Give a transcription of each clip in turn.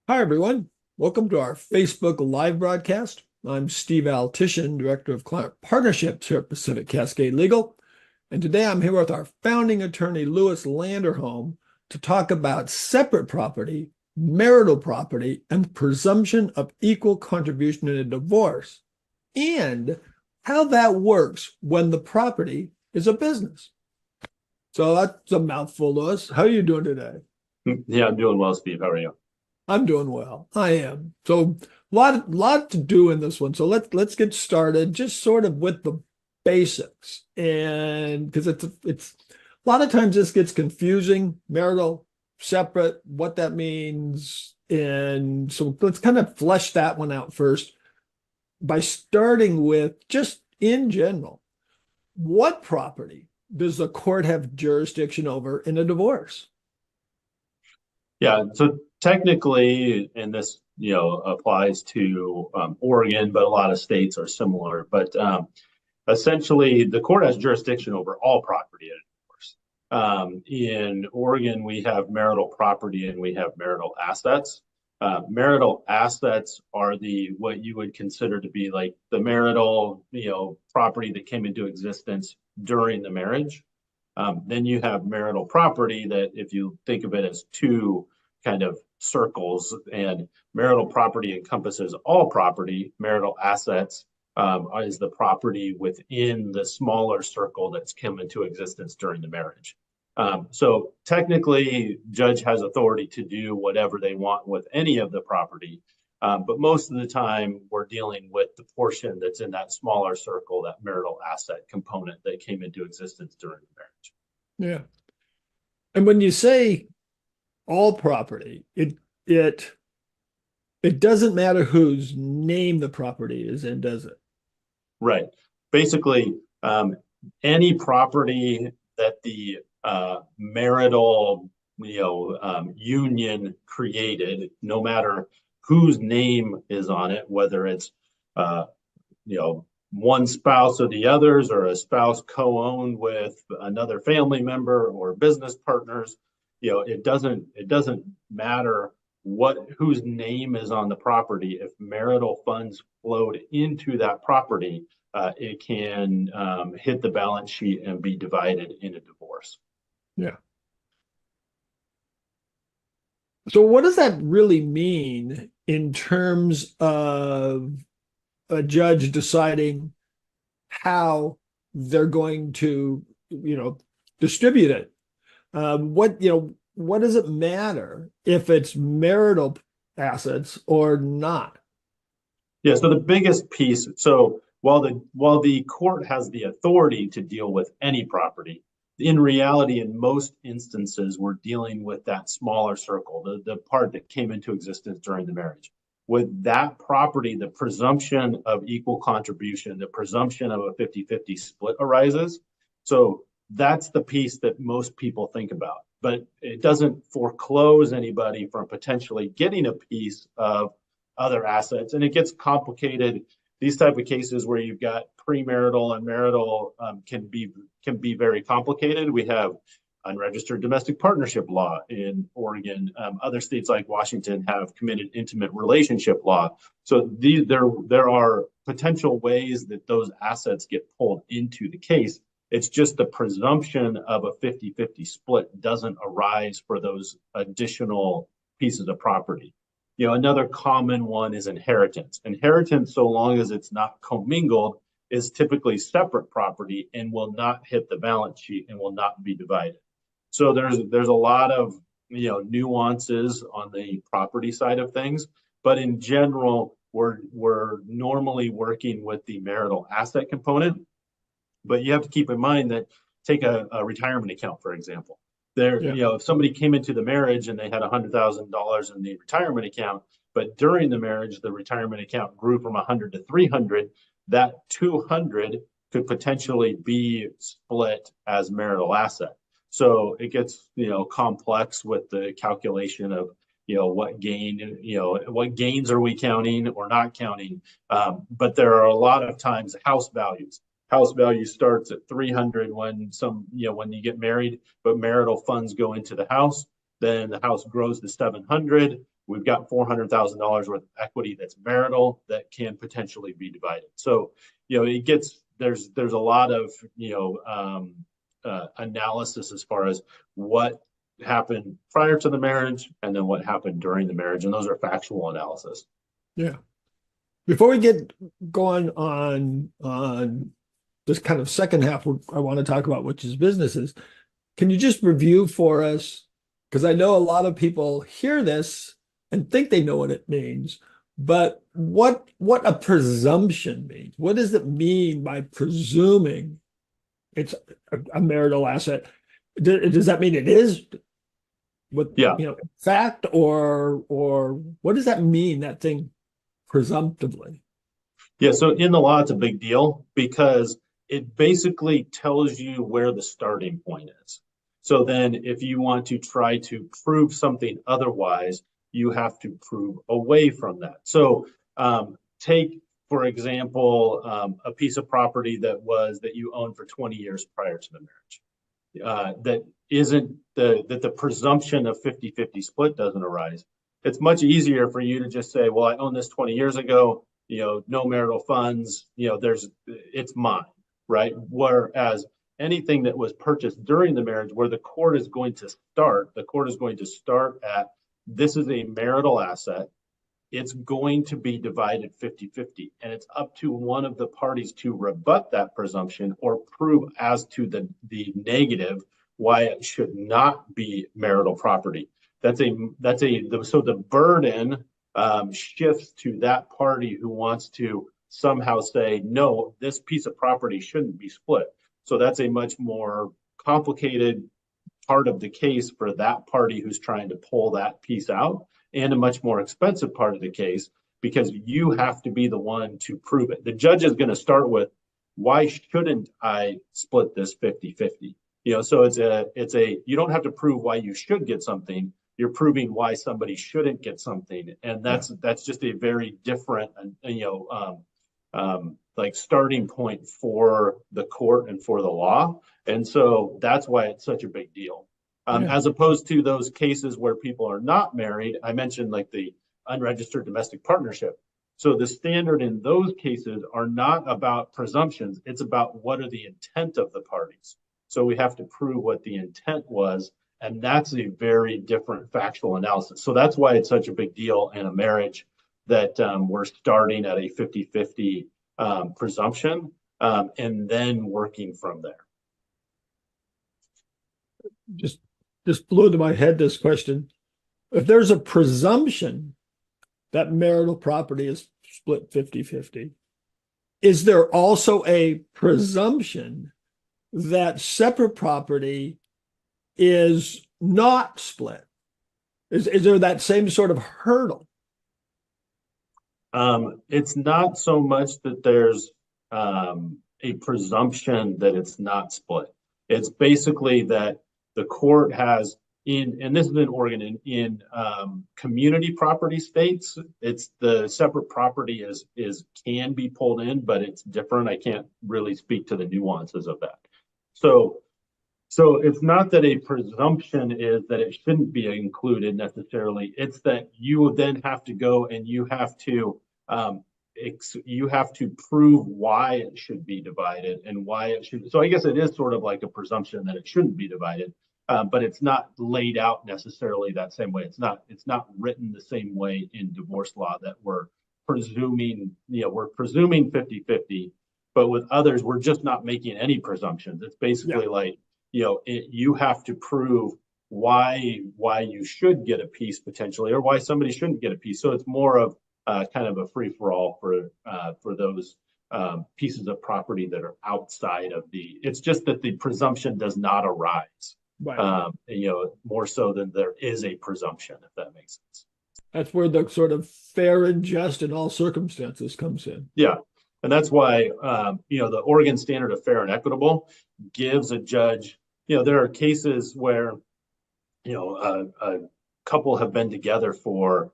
Hi, everyone. Welcome to our Facebook Live broadcast. I'm Steve Altition, Director of Client Partnerships here at Pacific Cascade Legal. And today I'm here with our founding attorney, Louis Landerholm, to talk about separate property, marital property, and presumption of equal contribution in a divorce, and how that works when the property is a business. So that's a mouthful, Louis. How are you doing today? Yeah, I'm doing well, Steve. How are you? I'm doing well. I am. So lot to do in this one. So let's get started just sort of with the basics. And because it's a lot of times this gets confusing, marital, separate, what that means. And so let's kind of flesh that one out first by starting with just in general, what property does the court have jurisdiction over in a divorce? Yeah, so technically, and this applies to Oregon, but a lot of states are similar. But essentially, the court has jurisdiction over all property in a divorce. In Oregon, we have marital property and we have marital assets. Marital assets are the what you would consider to be like the marital, property that came into existence during the marriage. Then you have marital property that, if you think of it as two kind of circles, and marital property encompasses all property, marital assets is the property within the smaller circle that's come into existence during the marriage. So technically, judge has authority to do whatever they want with any of the property. But most of the time, we're dealing with the portion that's in that smaller circle, that marital asset component that came into existence during the marriage. Yeah. And when you say all property, it it doesn't matter whose name the property is in, does it? Right. Basically, any property that the marital, union created, no matter whose name is on it, whether it's, uh, one spouse or the others, or a spouse co-owned with another family member or business partners, it doesn't matter whose name is on the property. If marital funds flowed into that property, it can hit the balance sheet and be divided in a divorce. Yeah. So what does that really mean in terms of a judge deciding how they're going to, distribute it? What does it matter if it's marital assets or not? Yeah, so the biggest piece, so while the court has the authority to deal with any property, in reality, in most instances, we're dealing with that smaller circle, the part that came into existence during the marriage. With that property, the presumption of equal contribution, the presumption of a 50-50 split arises. So that's the piece that most people think about, but it doesn't foreclose anybody from potentially getting a piece of other assets. And it gets complicated. These type of cases where you've got premarital and marital can be very complicated. We have unregistered domestic partnership law in Oregon. Other states like Washington have committed intimate relationship law. So there are potential ways that those assets get pulled into the case. It's just the presumption of a 50-50 split doesn't arise for those additional pieces of property. Another common one is inheritance. Inheritance, so long as it's not commingled, is typically separate property and will not hit the balance sheet and will not be divided. So there's a lot of nuances on the property side of things, but in general, we're normally working with the marital asset component. But you have to keep in mind that, take a retirement account, for example. Yeah. If somebody came into the marriage and they had $100,000 in the retirement account, but during the marriage, the retirement account grew from 100 to 300, that 200 could potentially be split as marital asset. So it gets, complex with the calculation of, what gains are we counting or not counting. But there are a lot of times house value starts at 300 when you get married, but marital funds go into the house. Then the house grows to 700. we've got $400,000 worth of equity that's marital that can potentially be divided. So, it gets, there's a lot of, analysis as far as what happened prior to the marriage and then what happened during the marriage. And those are factual analysis. Yeah. Before we get going on this kind of second half, I want to talk about, which is businesses. Can you just review for us? Because I know a lot of people hear this and think they know what it means, but what a presumption means. What does it mean by presuming it's a marital asset? Does that mean it is what, fact, or what does that mean, that thing presumptively? Yeah, so in the law, it's a big deal because it basically tells you where the starting point is. So then if you want to try to prove something otherwise, you have to prove away from that. So take, for example, a piece of property that you owned for 20 years prior to the marriage. That isn't the presumption of 50-50 split doesn't arise. It's much easier for you to just say, well, I owned this 20 years ago, no marital funds, it's mine, right? Whereas anything that was purchased during the marriage, where the court is going to start at, this is a marital asset. It's going to be divided 50-50, and it's up to one of the parties to rebut that presumption or prove as to the negative why it should not be marital property. So the burden shifts to that party who wants to somehow say, no, this piece of property shouldn't be split. So that's a much more complicated part of the case for that party who's trying to pull that piece out, and a much more expensive part of the case because you have to be the one to prove it. The judge is going to start with, why shouldn't I split this 50-50? So you don't have to prove why you should get something. You're proving why somebody shouldn't get something. And that's just a very different, like starting point for the court and for the law. And so that's why it's such a big deal. As opposed to those cases where people are not married, I mentioned like the unregistered domestic partnership. So the standard in those cases are not about presumptions. It's about what are the intent of the parties. So we have to prove what the intent was. And that's a very different factual analysis. So that's why it's such a big deal in a marriage that we're starting at a 50-50 presumption and then working from there. Just blew into my head this question. If there's a presumption that marital property is split 50-50, is there also a presumption that separate property is not split? Is there that same sort of hurdle? It's not so much that there's a presumption that it's not split. It's basically that the court has and this is in Oregon, in community property states, it's the separate property can be pulled in, but it's different. I can't really speak to the nuances of that. So it's not that a presumption is that it shouldn't be included necessarily. It's that you then have to go and you have to prove why it should be divided and why it should. So I guess it is sort of like a presumption that it shouldn't be divided, but it's not laid out necessarily that same way. It's not written the same way in divorce law that we're presuming 50-50, but with others, we're just not making any presumptions. It's basically like, you have to prove why you should get a piece potentially, or why somebody shouldn't get a piece. So it's more of kind of a free for all for those pieces of property that are outside of it's just that the presumption does not arise, right. More so than there is a presumption, if that makes sense. That's where the sort of fair and just in all circumstances comes in. Yeah. And that's why, the Oregon standard of fair and equitable gives a judge, there are cases where, a couple have been together for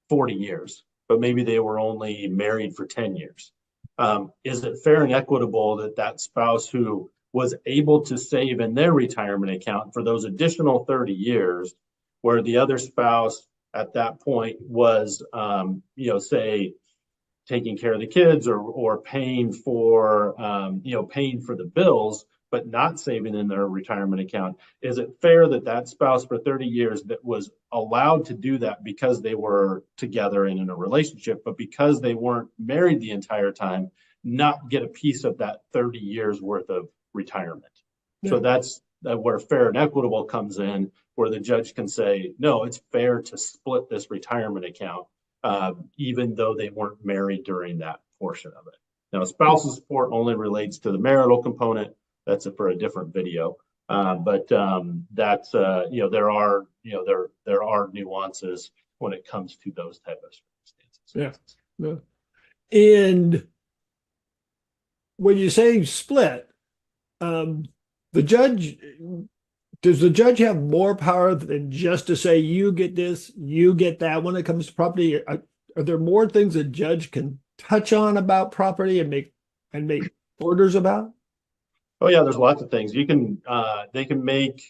40 years, but maybe they were only married for 10 years. Is it fair and equitable that spouse who was able to save in their retirement account for those additional 30 years, where the other spouse at that point was, say, taking care of the kids or paying for, paying for the bills, but not saving in their retirement account. Is it fair that that spouse for 30 years that was allowed to do that because they were together and in a relationship, but because they weren't married the entire time, not get a piece of that 30 years worth of retirement? Yeah. So that's where fair and equitable comes in, where the judge can say, no, it's fair to split this retirement account, even though they weren't married during that portion of it. Now, spousal support only relates to the marital component. That's for a different video. But that's there are nuances when it comes to those type of circumstances. Yeah. And when you say split, the judge, does the judge have more power than just to say you get this, you get that when it comes to property? Are there more things a judge can touch on about property and make orders about? Oh yeah, there's lots of things. They can make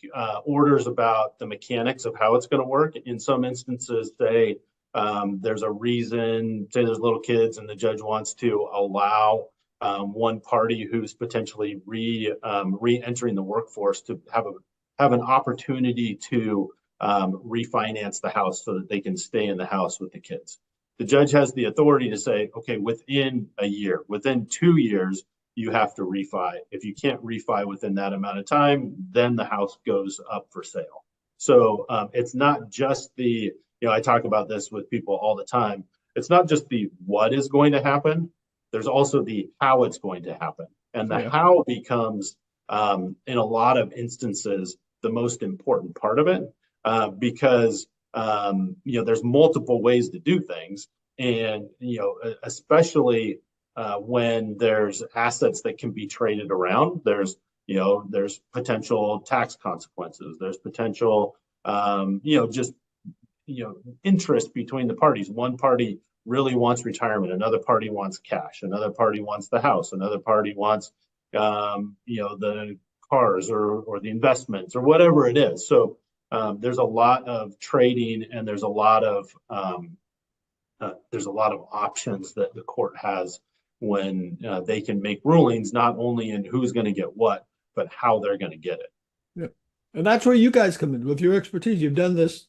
orders about the mechanics of how it's going to work. In some instances, say there's a reason, say there's little kids, and the judge wants to allow one party who's potentially re-entering the workforce to have an opportunity to refinance the house so that they can stay in the house with the kids. The judge has the authority to say, okay, within a year, within 2 years, you have to refi. If you can't refi within that amount of time, then the house goes up for sale. So it's not just the, I talk about this with people all the time. It's not just the what is going to happen. There's also the how it's going to happen. And the how becomes, in a lot of instances, the most important part of it, because there's multiple ways to do things. And, especially when there's assets that can be traded around, there's potential tax consequences. There's potential, interest between the parties. One party really wants retirement. Another party wants cash. Another party wants the house. Another party wants, the cars or the investments or whatever it is. So there's a lot of trading, and there's a lot of options that the court has when they can make rulings, not only in who's going to get what, but how they're going to get it. Yeah. And that's where you guys come in with your expertise. You've done this,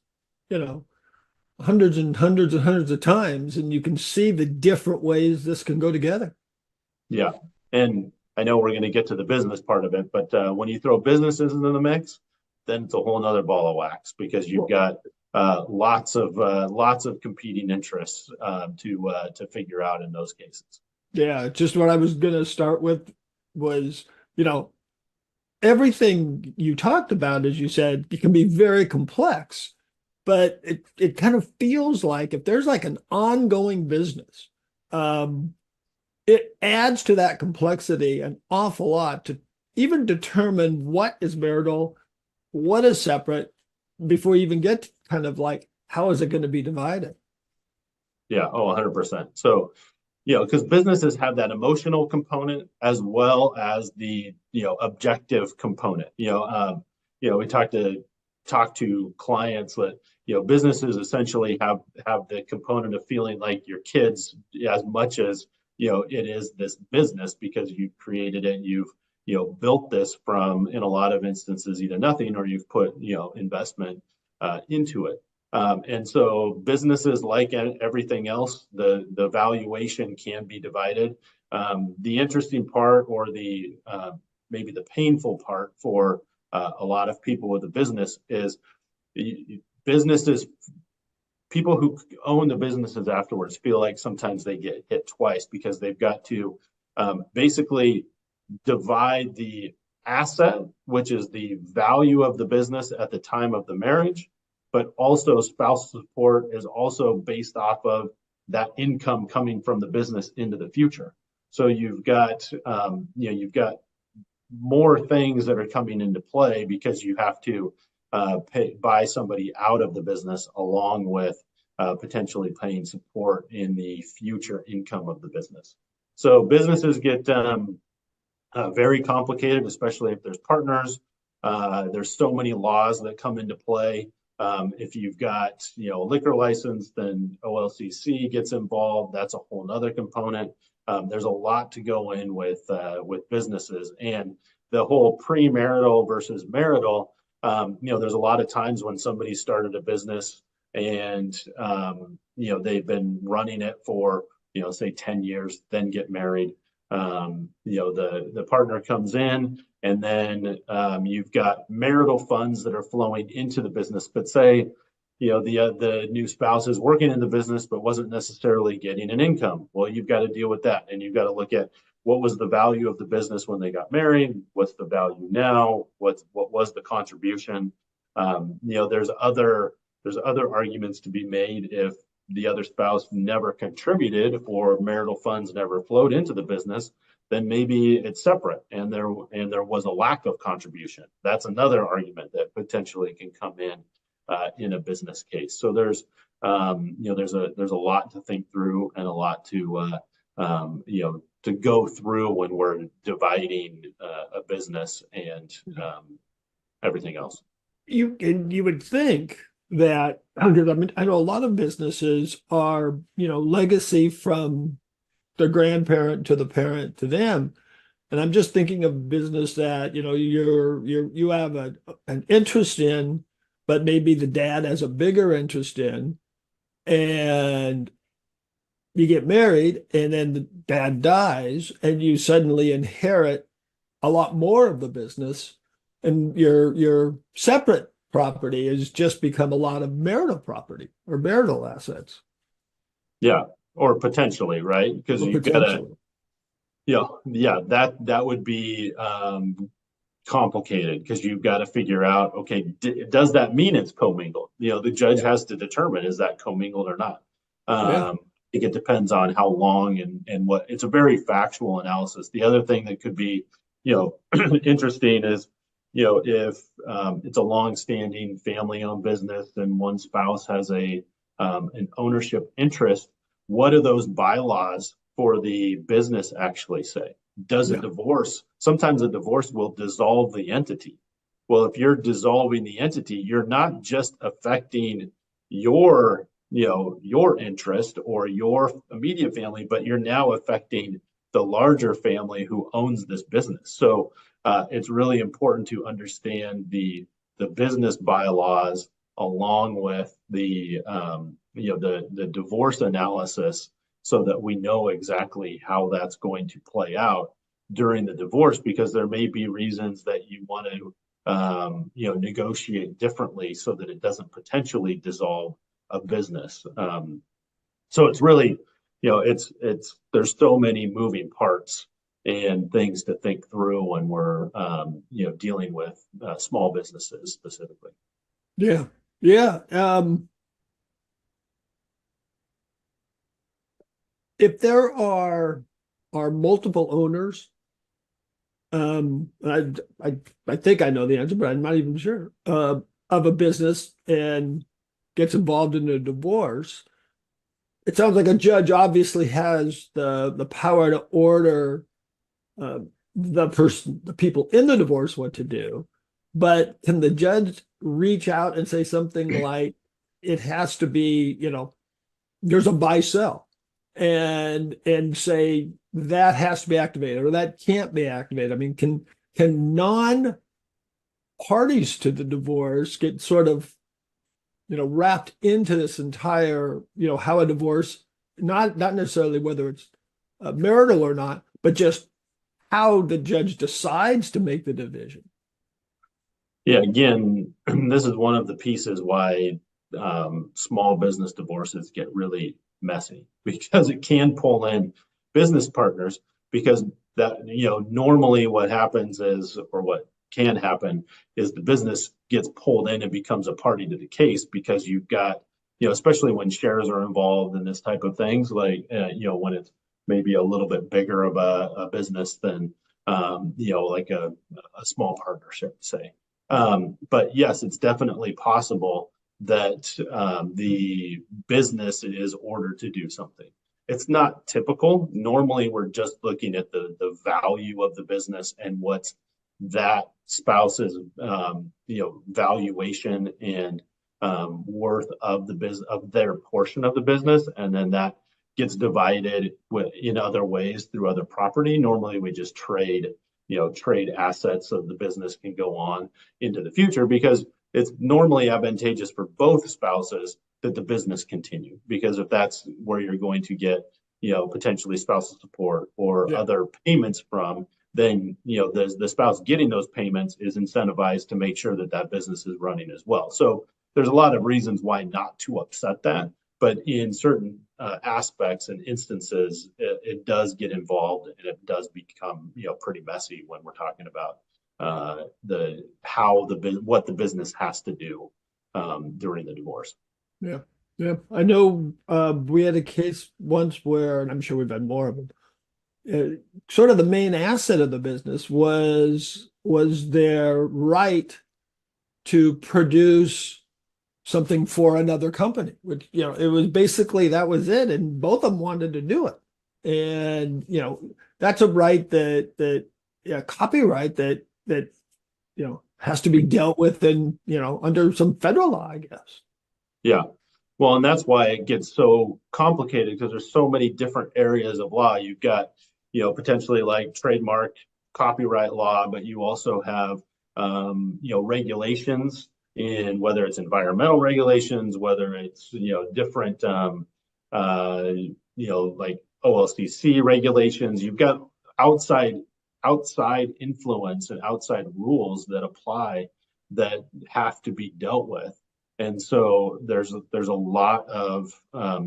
hundreds and hundreds and hundreds of times, and you can see the different ways this can go together. Yeah. And I know we're going to get to the business part of it, but when you throw businesses into the mix, then it's a whole nother ball of wax, because you've got lots of competing interests to figure out in those cases. Yeah, just what I was going to start with was, everything you talked about, as you said, it can be very complex, but it kind of feels like if there's like an ongoing business, it adds to that complexity an awful lot to even determine what is marital, what is separate, before you even get to kind of like, how is it going to be divided? Yeah, 100%. So, because businesses have that emotional component as well as the, objective component. We talk to clients that, businesses essentially have the component of feeling like your kids as much as, it is this business, because you've created it, you've, built this from, in a lot of instances, either nothing or you've put, investment into it. And so businesses, like everything else, the valuation can be divided. The interesting part, or the maybe the painful part for a lot of people with a business, is people who own the businesses afterwards feel like sometimes they get hit twice, because they've got to basically divide the asset, which is the value of the business at the time of the marriage, but also spousal support is also based off of that income coming from the business into the future. So you've got more things that are coming into play, because you have to buy somebody out of the business, along with potentially paying support in the future income of the business. So businesses get very complicated, especially if there's partners. There's so many laws that come into play. If you've got, a liquor license, then OLCC gets involved. That's a whole nother component. There's a lot to go in with businesses, and the whole premarital versus marital. There's a lot of times when somebody started a business and they've been running it for say 10 years, then get married. The partner comes in, and then you've got marital funds that are flowing into the business. But say, the new spouse is working in the business but wasn't necessarily getting an income. Well, you've got to deal with that, and you've got to look at what was the value of the business when they got married, what's the value now, what was the contribution. There's other arguments to be made if the other spouse never contributed or marital funds never flowed into the business, then maybe it's separate and there was a lack of contribution. That's another argument that potentially can come in a business case. So there's a lot to think through and a lot to go through when we're dividing a business and everything else. You would think that, because I mean, I know a lot of businesses are, legacy from the grandparent to the parent to them. And I'm just thinking of business that, you have an interest in, but maybe the dad has a bigger interest in, and you get married and then the dad dies and you suddenly inherit a lot more of the business, and your separate property has just become a lot of marital property or marital assets. Yeah, or potentially, right? Because Or you've got to, potentially. that would be complicated because you've got to figure out, okay, does that mean it's commingled? The judge Yeah. has to determine, is that commingled or not? Yeah. I think it depends on how long and what. It's a very factual analysis. The other thing that could be, interesting is, if it's a long-standing family-owned business and one spouse has an ownership interest, what do those bylaws for the business actually say? Does a Yeah. divorce, sometimes a divorce will dissolve the entity. Well, if you're dissolving the entity, you're not just affecting your, your interest or your immediate family, but you're now affecting the larger family who owns this business. So it's really important to understand the business bylaws along with the divorce analysis, so that we know exactly how that's going to play out during the divorce, because there may be reasons that you want to negotiate differently so that it doesn't potentially dissolve a business. So it's really, there's so many moving parts and things to think through when we're dealing with small businesses specifically. Yeah. Yeah. If there are multiple owners, I think I know the answer, but I'm not even sure, of a business and gets involved in a divorce, it sounds like a judge obviously has the power to order the people in the divorce what to do. But can the judge reach out and say something like, it has to be, there's a buy sell, and say that has to be activated or that can't be activated? I mean, can non parties to the divorce get sort of, wrapped into this entire, how a divorce, not necessarily whether it's marital or not, but just how the judge decides to make the division? Yeah, again, this is one of the pieces why small business divorces get really messy, because it can pull in business partners, because that, normally what happens is, or what can happen is, the business gets pulled in and becomes a party to the case, because you've got, especially when shares are involved in this type of things, like, when it's maybe a little bit bigger of a business than, like a small partnership, say. But yes, it's definitely possible that the business is ordered to do something. It's not typical. Normally, we're just looking at the value of the business and what's that spouse's valuation and worth of the business, of their portion of the business, and then that gets divided in other ways through other property. Normally, we just trade assets so the business can go on into the future, because it's normally advantageous for both spouses that the business continue, because if that's where you're going to get potentially spousal support or other payments from, then the spouse getting those payments is incentivized to make sure that that business is running as well. So there's a lot of reasons why not to upset that, but in certain aspects and instances, it does get involved, and it does become pretty messy when we're talking about what the business has to do during the divorce. Yeah. Yeah. I know we had a case once where, and I'm sure we've had more of them, sort of the main asset of the business was their right to produce something for another company, which, it was basically, that was it. And both of them wanted to do it. And, that's a right copyright that, has to be dealt with and, under some federal law, I guess. Yeah. Well, and that's why it gets so complicated, because there's so many different areas of law. You've got, potentially like trademark, copyright law, but you also have, regulations, in whether it's environmental regulations, whether it's, different, like OLCC regulations. You've got outside influence and outside rules that apply that have to be dealt with. And so there's a lot of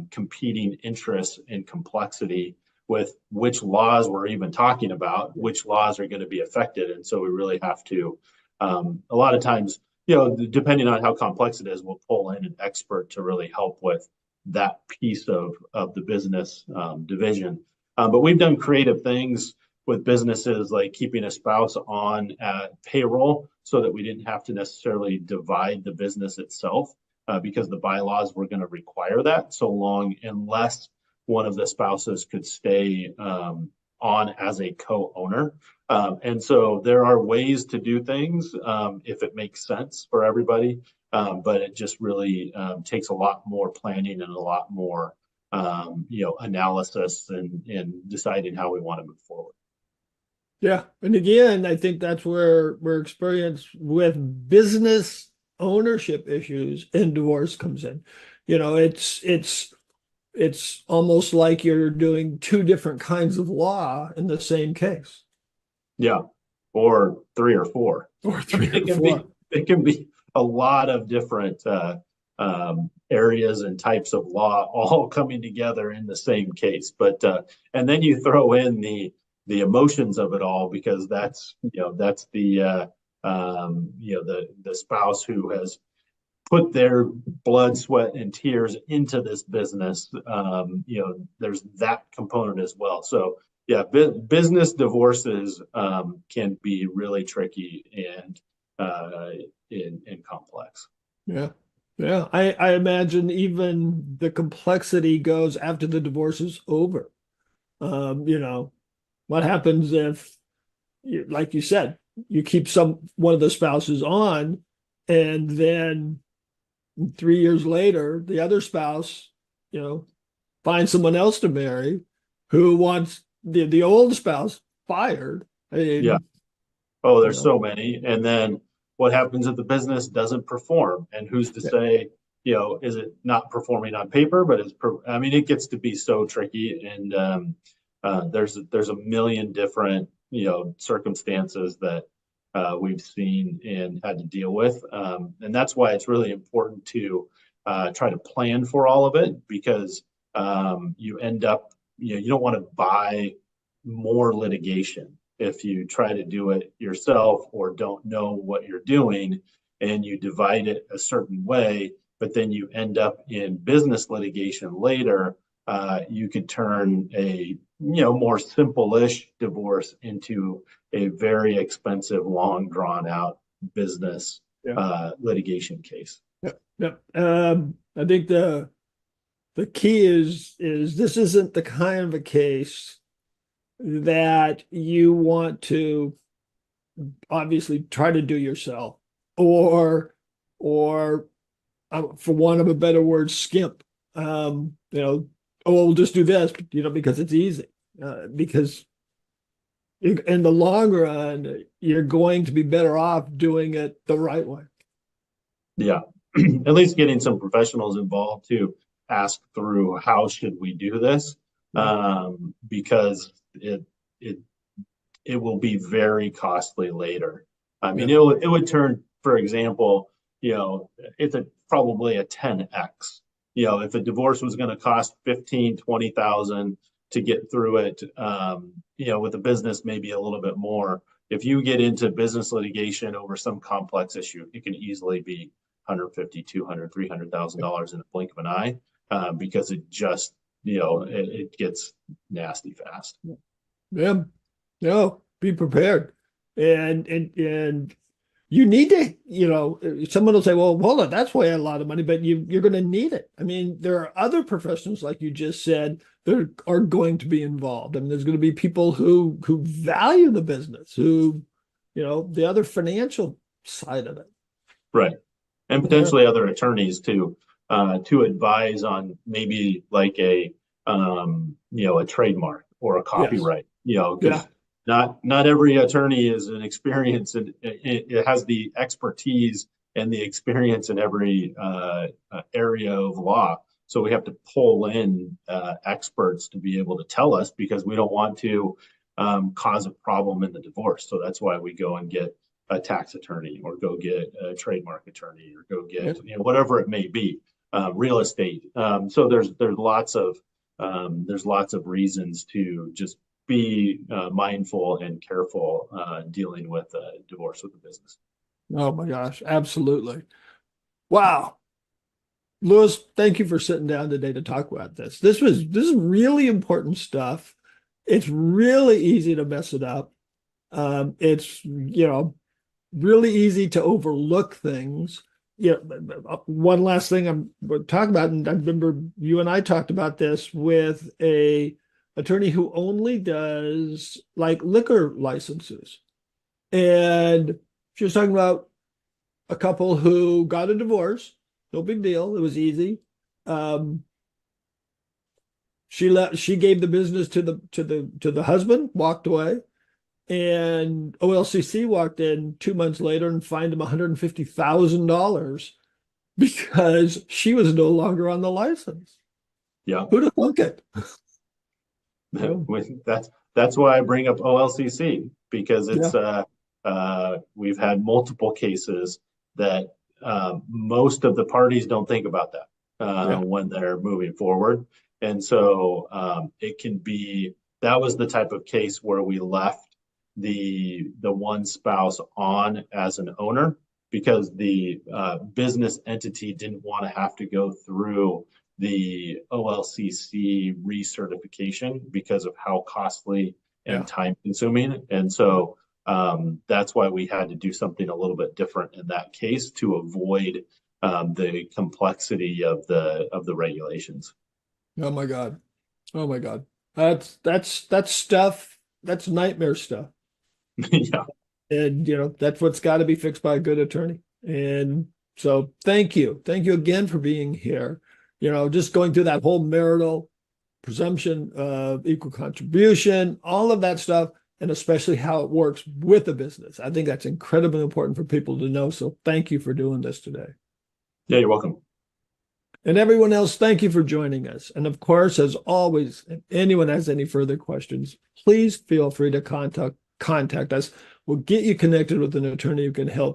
competing interests and complexity with which laws we're even talking about, which laws are going to be affected. And so we really have to, a lot of times, depending on how complex it is, we'll pull in an expert to really help with that piece of the business division. But we've done creative things with businesses, like keeping a spouse on payroll so that we didn't have to necessarily divide the business itself, because the bylaws were going to require that, unless one of the spouses could stay on as a co-owner. And so there are ways to do things if it makes sense for everybody, but it just really takes a lot more planning and a lot more analysis and deciding how we want to move forward. Yeah. And again, I think that's where experience with business ownership issues in divorce comes in. It's almost like you're doing two different kinds of law in the same case. Yeah. Or three or four. Or three or four. It can be a lot of different areas and types of law all coming together in the same case. But and then you throw in the emotions of it all, because that's the spouse who has put their blood, sweat, and tears into this business. There's that component as well. So yeah, business divorces can be really tricky and complex. Yeah. Yeah. I imagine even the complexity goes after the divorce is over. What happens if, like you said, you keep one of the spouses on, and then 3 years later, the other spouse, finds someone else to marry who wants the old spouse fired. Yeah. Oh, there's so many. And then what happens if the business doesn't perform? And who's to say, is it not performing on paper, but it gets to be so tricky. And there's a million different, circumstances that we've seen and had to deal with. And that's why it's really important to try to plan for all of it, because you end up, you don't want to buy more litigation if you try to do it yourself or don't know what you're doing, and you divide it a certain way, but then you end up in business litigation later. You could turn a more simple-ish divorce into a very expensive, long, drawn-out business litigation case. Yep. I think the key is this isn't the kind of a case that you want to obviously try to do yourself, or for want of a better word, skimp. You know, oh, we'll just do this, you know, because it's easy. Because in the long run, you're going to be better off doing it the right way. Yeah. At least getting some professionals involved to ask through how should we do this, because it it will be very costly later. I mean, Yeah. it would turn, for example, you know, it's probably a 10x. You know, if a divorce was going to cost 15, 20,000 to get through it, you know, with a business, maybe a little bit more. If you get into business litigation over some complex issue, it can easily be 150, 200, $300,000 in a blink of an eye, because it just, you know, it gets nasty fast. Yeah. No, be prepared. And you need to, you know, someone will say, well, hold on, that's way a lot of money, but you're going to need it. I mean, there are other professions, like you just said, that are going to be involved. I mean, there's going to be people who value the business, who, you know, the other financial side of it. Right. And Yeah. potentially other attorneys to advise on maybe like a you know, a trademark or a Yes. copyright, you know, Yeah. because not every attorney is an experience, and it has the expertise and the experience in every area of law. So we have to pull in experts to be able to tell us, because we don't want to cause a problem in the divorce. So that's why we go and get a tax attorney, or go get a trademark attorney, or go Yeah. get, you know, whatever it may be, real estate. So there's lots of reasons to just be mindful and careful dealing with divorce with the business. Oh my gosh. Absolutely. Wow. Louis, thank you for sitting down today to talk about this. This is really important stuff. It's really easy to mess it up. It's, you know, really easy to overlook things. Yeah. One last thing I'm talking about, and I remember you and I talked about this with a attorney who only does like liquor licenses. And she was talking about a couple who got a divorce. No big deal. It was easy. Um, she gave the business to the husband, walked away. And OLCC walked in 2 months later and fined him $150,000 because she was no longer on the license. Yeah. Who'd have thunk it? Oh, That's why I bring up OLCC, because yeah, we've had multiple cases that most of the parties don't think about that yeah, when they're moving forward. And so it can be, that was the type of case where we left the one spouse on as an owner, because the business entity didn't want to have to go through the OLCC recertification because of how costly yeah. and time consuming. And so that's why we had to do something a little bit different in that case, to avoid the complexity of the regulations. Oh my God. Oh my God. That's stuff. That's nightmare stuff. Yeah. And you know, that's what's got to be fixed by a good attorney. And so thank you. Thank you again for being here. You know, just going through that whole marital presumption of equal contribution, all of that stuff, and especially how it works with a business. I think that's incredibly important for people to know. So thank you for doing this today. Yeah, you're welcome. And everyone else, thank you for joining us. And of course, as always, if anyone has any further questions, please feel free to contact us. We'll get you connected with an attorney who can help